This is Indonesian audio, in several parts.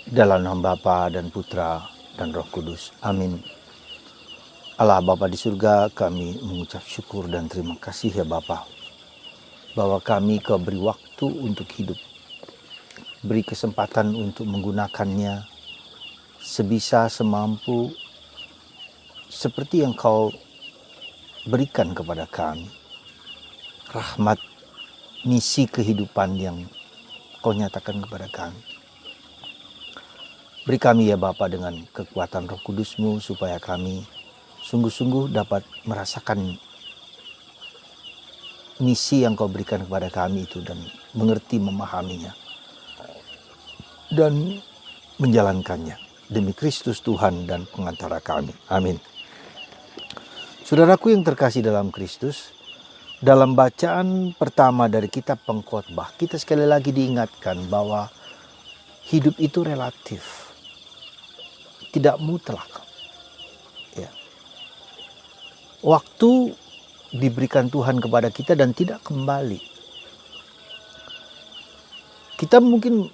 Dalam nama Bapa dan Putra dan Roh Kudus. Amin. Allah Bapa di surga, kami mengucap syukur dan terima kasih ya Bapa, bahwa kami Kau beri waktu untuk hidup, beri kesempatan untuk menggunakannya sebisa semampu seperti yang Kau berikan kepada kami. Rahmat, misi kehidupan yang Kau nyatakan kepada kami. Beri kami ya Bapa dengan kekuatan Roh Kudus-Mu supaya kami sungguh-sungguh dapat merasakan misi yang Kau berikan kepada kami itu dan mengerti, memahaminya dan menjalankannya demi Kristus Tuhan dan pengantara kami. Amin. Saudaraku yang terkasih dalam Kristus, dalam bacaan pertama dari kitab Pengkhotbah, kita sekali lagi diingatkan bahwa hidup itu relatif, tidak mutlak. Ya. Waktu diberikan Tuhan kepada kita dan tidak kembali. Kita mungkin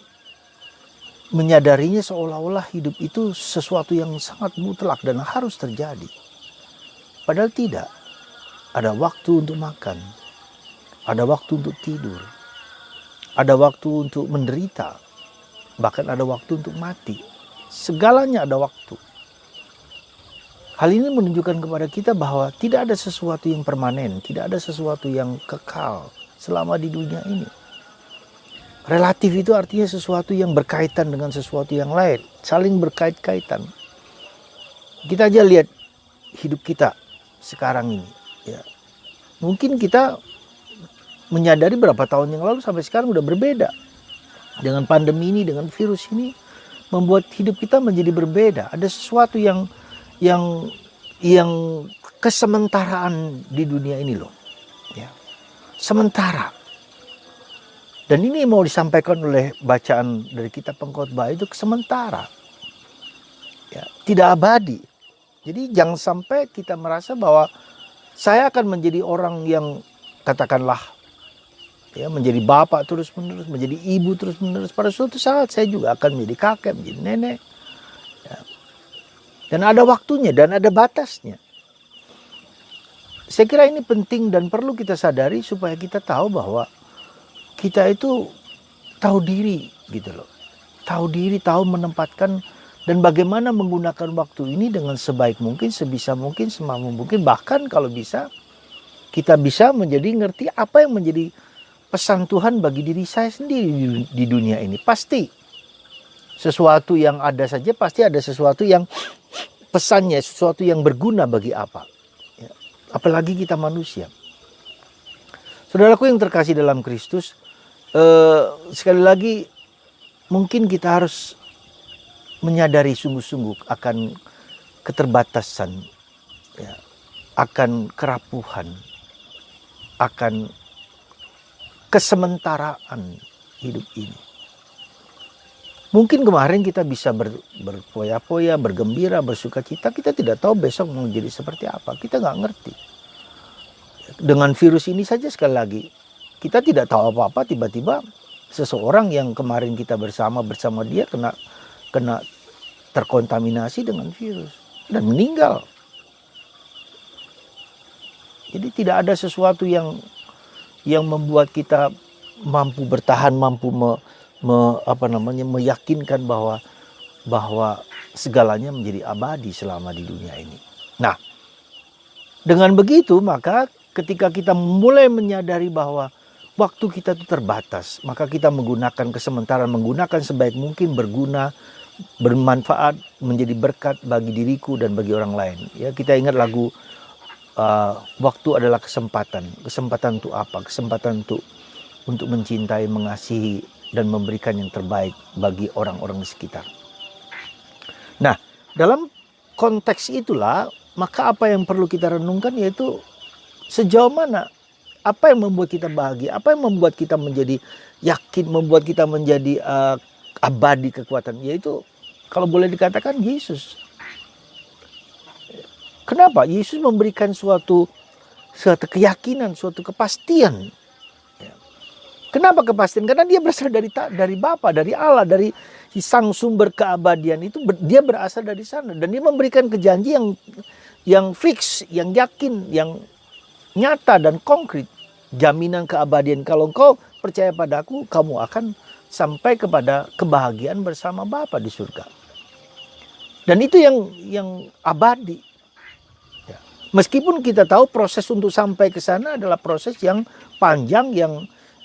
menyadarinya seolah-olah hidup itu sesuatu yang sangat mutlak dan harus terjadi. Padahal tidak. Ada waktu untuk makan, ada waktu untuk tidur, ada waktu untuk menderita, bahkan ada waktu untuk mati. Segalanya ada waktu. Hal ini menunjukkan kepada kita bahwa tidak ada sesuatu yang permanen, tidak ada sesuatu yang kekal selama di dunia ini. Relatif itu artinya sesuatu yang berkaitan dengan sesuatu yang lain, saling berkait-kaitan. Kita aja lihat hidup kita sekarang ini. Ya. Mungkin kita menyadari berapa tahun yang lalu sampai sekarang udah berbeda. Dengan pandemi ini, dengan virus ini, membuat hidup kita menjadi berbeda. Ada sesuatu yang kesementaraan di dunia ini loh. Ya. Sementara. Dan ini mau disampaikan oleh bacaan dari kitab Pengkhotbah itu sementara. Ya, tidak abadi. Jadi jangan sampai kita merasa bahwa saya akan menjadi orang yang katakanlah ya, menjadi bapak terus-menerus, menjadi ibu terus-menerus. Pada suatu saat saya juga akan menjadi kakek, menjadi nenek. Ya. Dan ada waktunya dan ada batasnya. Saya kira ini penting dan perlu kita sadari supaya kita tahu bahwa kita itu tahu diri gitu loh. Tahu diri, tahu menempatkan dan bagaimana menggunakan waktu ini dengan sebaik mungkin, sebisa mungkin, semampu mungkin. Bahkan kalau bisa, kita bisa menjadi ngerti apa yang menjadi pesan Tuhan bagi diri saya sendiri di dunia ini. Pasti sesuatu yang ada saja, pasti ada sesuatu yang pesannya, sesuatu yang berguna bagi apa. Ya. Apalagi kita manusia. Saudaraku yang terkasih dalam Kristus, sekali lagi mungkin kita harus menyadari sungguh-sungguh akan keterbatasan, ya, akan kerapuhan, akan kesementaraan hidup ini. Mungkin kemarin kita bisa berpoya-poya, bergembira, bersuka cita, kita tidak tahu besok mau jadi seperti apa, kita nggak ngerti. Dengan virus ini saja sekali lagi, kita tidak tahu apa-apa, tiba-tiba seseorang yang kemarin kita bersama dia kena terkontaminasi dengan virus dan meninggal. Jadi tidak ada sesuatu yang membuat kita mampu bertahan, mampu meyakinkan bahwa segalanya menjadi abadi selama di dunia ini. Nah, dengan begitu maka ketika kita mulai menyadari bahwa waktu kita itu terbatas, maka kita menggunakan kesementaraan, menggunakan sebaik mungkin, berguna, bermanfaat, menjadi berkat bagi diriku dan bagi orang lain. Ya, kita ingat lagu waktu adalah kesempatan. Kesempatan untuk apa? Kesempatan untuk mencintai, mengasihi dan memberikan yang terbaik bagi orang-orang di sekitar. Nah, dalam konteks itulah maka apa yang perlu kita renungkan yaitu sejauh mana apa yang membuat kita bahagia, apa yang membuat kita menjadi yakin, membuat kita menjadi abadi kekuatan, yaitu kalau boleh dikatakan Yesus. Kenapa? Yesus memberikan suatu keyakinan, suatu kepastian. Kenapa kepastian? Karena dia berasal dari Bapa, dari Allah, dari sang sumber keabadian itu. Dia berasal dari sana dan dia memberikan kejanji yang fix, yang yakin, yang nyata dan konkret. Jaminan keabadian. Kalau engkau percaya padaku, kamu akan sampai kepada kebahagiaan bersama Bapa di surga. Dan itu yang abadi. Ya. Meskipun kita tahu proses untuk sampai ke sana adalah proses yang panjang,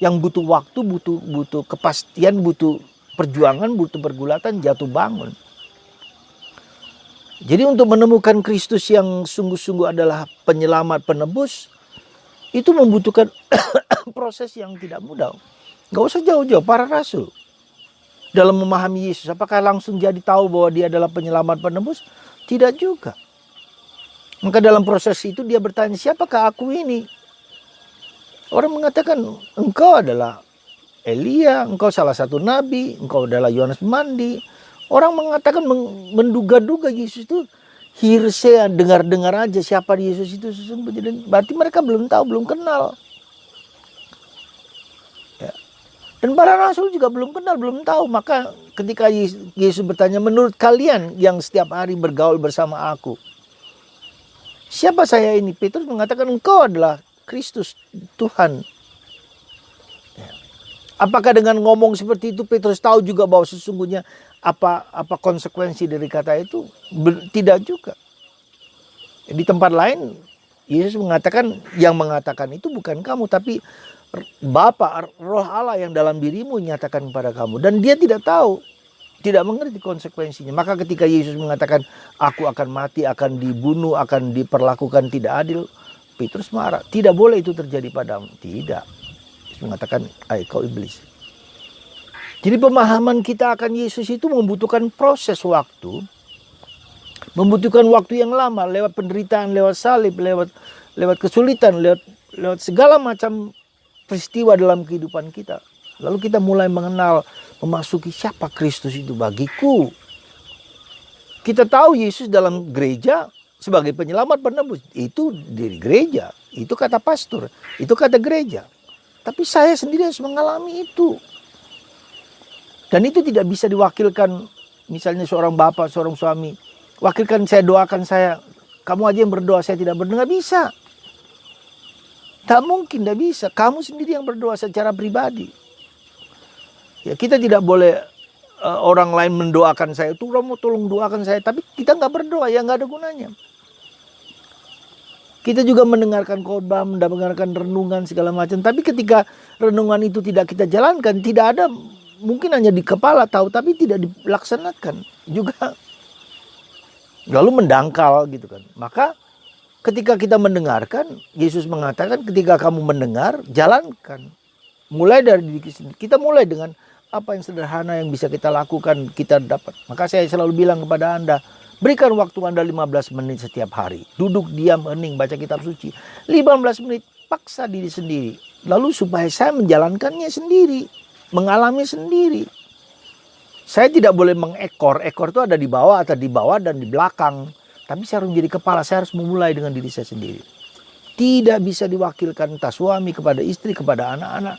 yang butuh waktu, butuh kepastian, butuh perjuangan, butuh pergulatan, jatuh bangun. Jadi untuk menemukan Kristus yang sungguh-sungguh adalah penyelamat, penebus, itu membutuhkan proses yang tidak mudah. Gak usah jauh-jauh, para rasul dalam memahami Yesus, apakah langsung jadi tahu bahwa dia adalah penyelamat, penebus? Tidak juga. Maka dalam proses itu dia bertanya, siapakah aku ini? Orang mengatakan, engkau adalah Elia, engkau salah satu nabi, engkau adalah Yohanes Pemandi. Orang mengatakan, menduga-duga Yesus itu hearsay, dengar-dengar aja siapa Yesus itu sesungguhnya. Berarti mereka belum tahu, belum kenal. Ya. Dan para rasul juga belum kenal, belum tahu. Maka ketika Yesus bertanya, menurut kalian yang setiap hari bergaul bersama aku, siapa saya ini? Petrus mengatakan, engkau adalah Kristus, Tuhan. Ya. Apakah dengan ngomong seperti itu Petrus tahu juga bahwa sesungguhnya apa konsekuensi dari kata itu? Tidak juga. Di tempat lain Yesus mengatakan, yang mengatakan itu bukan kamu, tapi Bapa, Roh Allah yang dalam dirimu nyatakan kepada kamu. Dan dia tidak tahu, tidak mengerti konsekuensinya. Maka ketika Yesus mengatakan, aku akan mati, akan dibunuh, akan diperlakukan tidak adil, Petrus marah. Tidak boleh itu terjadi padamu. Tidak. Yesus mengatakan, hai kau iblis. Jadi pemahaman kita akan Yesus itu membutuhkan proses waktu. Membutuhkan waktu yang lama. Lewat penderitaan, lewat salib, lewat kesulitan, lewat segala macam peristiwa dalam kehidupan kita. Lalu kita mulai mengenal, memasuki siapa Kristus itu bagiku. Kita tahu Yesus dalam gereja sebagai penyelamat, penebus. Itu di gereja, itu kata pastor, itu kata gereja. Tapi saya sendiri harus mengalami itu. Dan itu tidak bisa diwakilkan, misalnya seorang bapak, seorang suami, wakilkan saya, doakan saya, kamu aja yang berdoa, saya tidak berdoa. Nggak bisa. Tak mungkin, tidak bisa. Kamu sendiri yang berdoa secara pribadi. Ya, kita tidak boleh orang lain mendoakan saya, itu mau tolong doakan saya, tapi kita nggak berdoa, ya nggak ada gunanya. Kita juga mendengarkan khotbah, mendengarkan renungan segala macam. Tapi ketika renungan itu tidak kita jalankan, tidak ada, mungkin hanya di kepala tahu, tapi tidak dilaksanakan juga. Lalu mendangkal gitu kan. Maka ketika kita mendengarkan, Yesus mengatakan ketika kamu mendengar, jalankan. Mulai dari diri sendiri. Kita mulai dengan apa yang sederhana yang bisa kita lakukan, kita dapat. Maka saya selalu bilang kepada Anda, berikan waktu Anda 15 menit setiap hari. Duduk, diam, hening, baca kitab suci. 15 menit, paksa diri sendiri. Lalu supaya saya menjalankannya sendiri. Mengalami sendiri. Saya tidak boleh mengekor. Ekor itu ada di bawah, atau di bawah dan di belakang. Tapi saya harus menjadi kepala. Saya harus memulai dengan diri saya sendiri. Tidak bisa diwakilkan entah suami kepada istri, kepada anak-anak.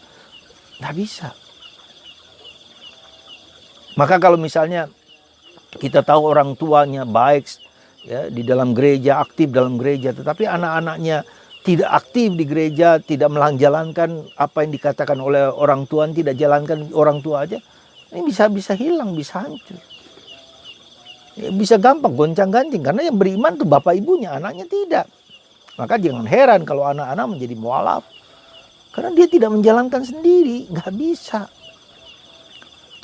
Tidak bisa. Maka kalau misalnya kita tahu orang tuanya baik ya, di dalam gereja, aktif dalam gereja, tetapi anak-anaknya tidak aktif di gereja, tidak menjalankan apa yang dikatakan oleh orang tua, tidak jalankan orang tua aja, ini bisa hilang, bisa hancur. Ya, bisa gampang goncang-ganjing, karena yang beriman tuh bapak ibunya, anaknya tidak. Maka jangan heran kalau anak-anak menjadi mualaf, karena dia tidak menjalankan sendiri, nggak bisa.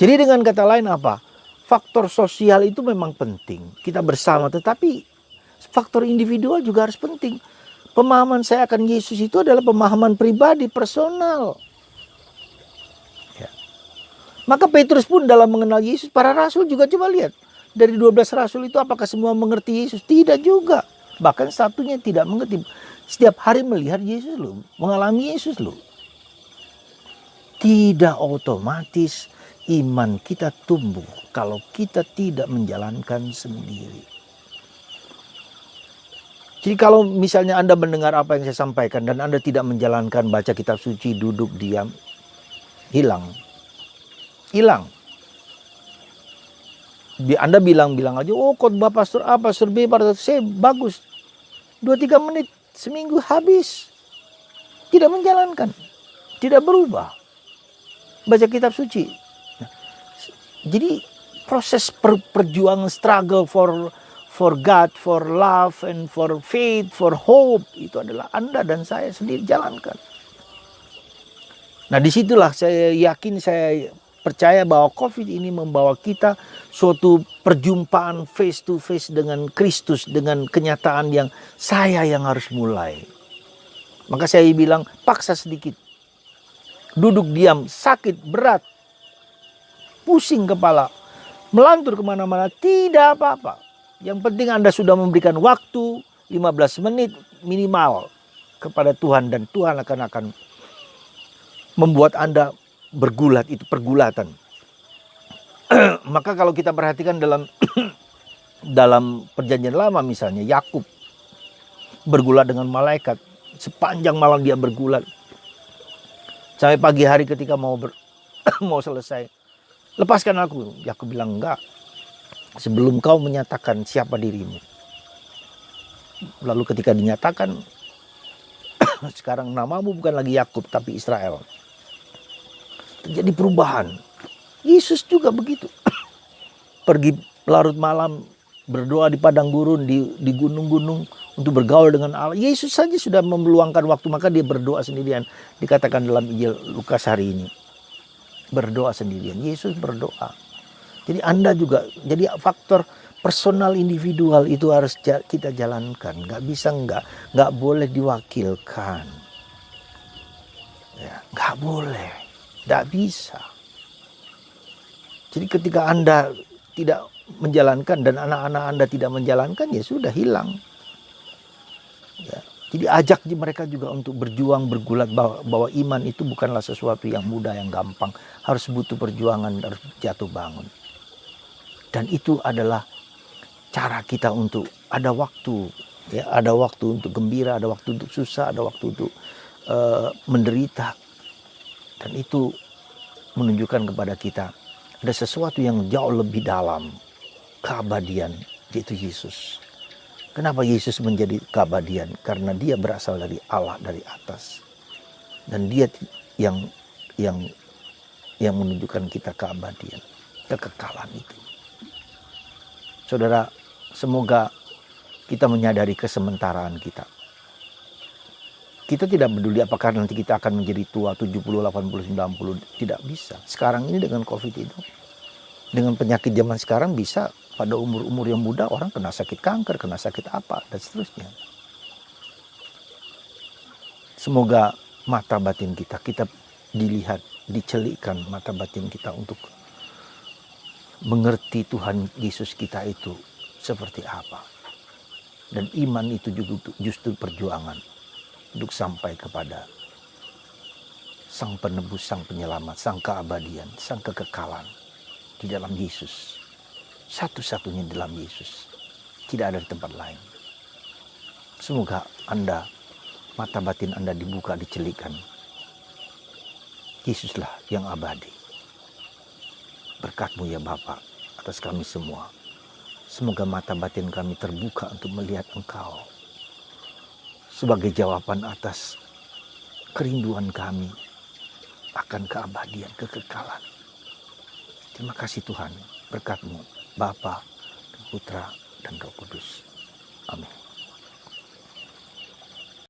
Jadi dengan kata lain apa? Faktor sosial itu memang penting, kita bersama, tetapi faktor individual juga harus penting. Pemahaman saya akan Yesus itu adalah pemahaman pribadi, personal. Ya. Maka Petrus pun dalam mengenal Yesus, para rasul juga coba lihat. Dari 12 rasul itu apakah semua mengerti Yesus? Tidak juga. Bahkan satunya tidak mengerti. Setiap hari melihat Yesus loh, mengalami Yesus loh. Tidak otomatis iman kita tumbuh kalau kita tidak menjalankan sendiri. Jadi kalau misalnya Anda mendengar apa yang saya sampaikan dan Anda tidak menjalankan, baca kitab suci, duduk, diam, hilang. Anda bilang aja, oh khotbah pastor A, pastor B, pastor C, bagus. 2-3 menit, seminggu habis. Tidak menjalankan, tidak berubah. Baca kitab suci. Nah, jadi proses perjuangan, struggle for God, for love, and for faith, for hope, itu adalah Anda dan saya sendiri jalankan. Nah disitulah saya yakin, saya percaya bahwa COVID ini membawa kita suatu perjumpaan face to face dengan Kristus, dengan kenyataan yang saya yang harus mulai. Maka saya bilang paksa sedikit. Duduk diam, sakit, berat, pusing kepala, melantur kemana-mana, tidak apa-apa. Yang penting Anda sudah memberikan waktu 15 menit minimal kepada Tuhan, dan Tuhan akan membuat Anda bergulat, itu pergulatan. Maka kalau kita perhatikan dalam perjanjian lama misalnya, Yakub bergulat dengan malaikat, sepanjang malam dia bergulat. Sampai pagi hari ketika mau selesai, lepaskan aku. Yakub bilang, enggak, sebelum kau menyatakan siapa dirimu. Lalu ketika dinyatakan, sekarang namamu bukan lagi Yakub tapi Israel. Terjadi perubahan. Yesus juga begitu. Pergi larut malam, berdoa di padang gurun, di gunung-gunung untuk bergaul dengan Allah. Yesus saja sudah meluangkan waktu, maka dia berdoa sendirian. Dikatakan dalam Injil Lukas hari ini, berdoa sendirian. Yesus berdoa. Jadi Anda juga, jadi faktor personal individual itu harus kita jalankan. Nggak bisa nggak boleh diwakilkan. Ya, nggak boleh, nggak bisa. Jadi ketika Anda tidak menjalankan dan anak-anak Anda tidak menjalankan, ya sudah, hilang. Ya. Jadi ajak mereka juga untuk berjuang, bergulat, bahwa iman itu bukanlah sesuatu yang mudah, yang gampang. Harus butuh perjuangan, harus jatuh bangun. Dan itu adalah cara kita untuk ada waktu. Ya, ada waktu untuk gembira, ada waktu untuk susah, ada waktu untuk menderita. Dan itu menunjukkan kepada kita ada sesuatu yang jauh lebih dalam, keabadian, yaitu Yesus. Kenapa Yesus menjadi keabadian? Karena dia berasal dari Allah, dari atas. Dan dia yang menunjukkan kita keabadian, kekekalan itu. Saudara, semoga kita menyadari kesementaraan kita. Kita tidak peduli apakah nanti kita akan menjadi tua 70, 80, 90. Tidak bisa. Sekarang ini dengan COVID itu, dengan penyakit zaman sekarang, bisa pada umur-umur yang muda orang kena sakit kanker, kena sakit apa, dan seterusnya. Semoga mata batin kita dilihat, dicelikkan mata batin kita untuk mengerti Tuhan Yesus kita itu seperti apa. Dan iman itu juga justru perjuangan untuk sampai kepada Sang Penebus, Sang Penyelamat, Sang Keabadian, Sang Kekekalan di dalam Yesus. Satu-satunya dalam Yesus. Tidak ada di tempat lain. Semoga Anda, mata batin Anda dibuka, dicelikan. Yesuslah yang abadi. Berkat-Mu ya Bapa atas kami semua. Semoga mata batin kami terbuka untuk melihat Engkau sebagai jawaban atas kerinduan kami akan keabadian, kekekalan. Terima kasih Tuhan, berkat-Mu, Bapa, Putra, dan Roh Kudus. Amin.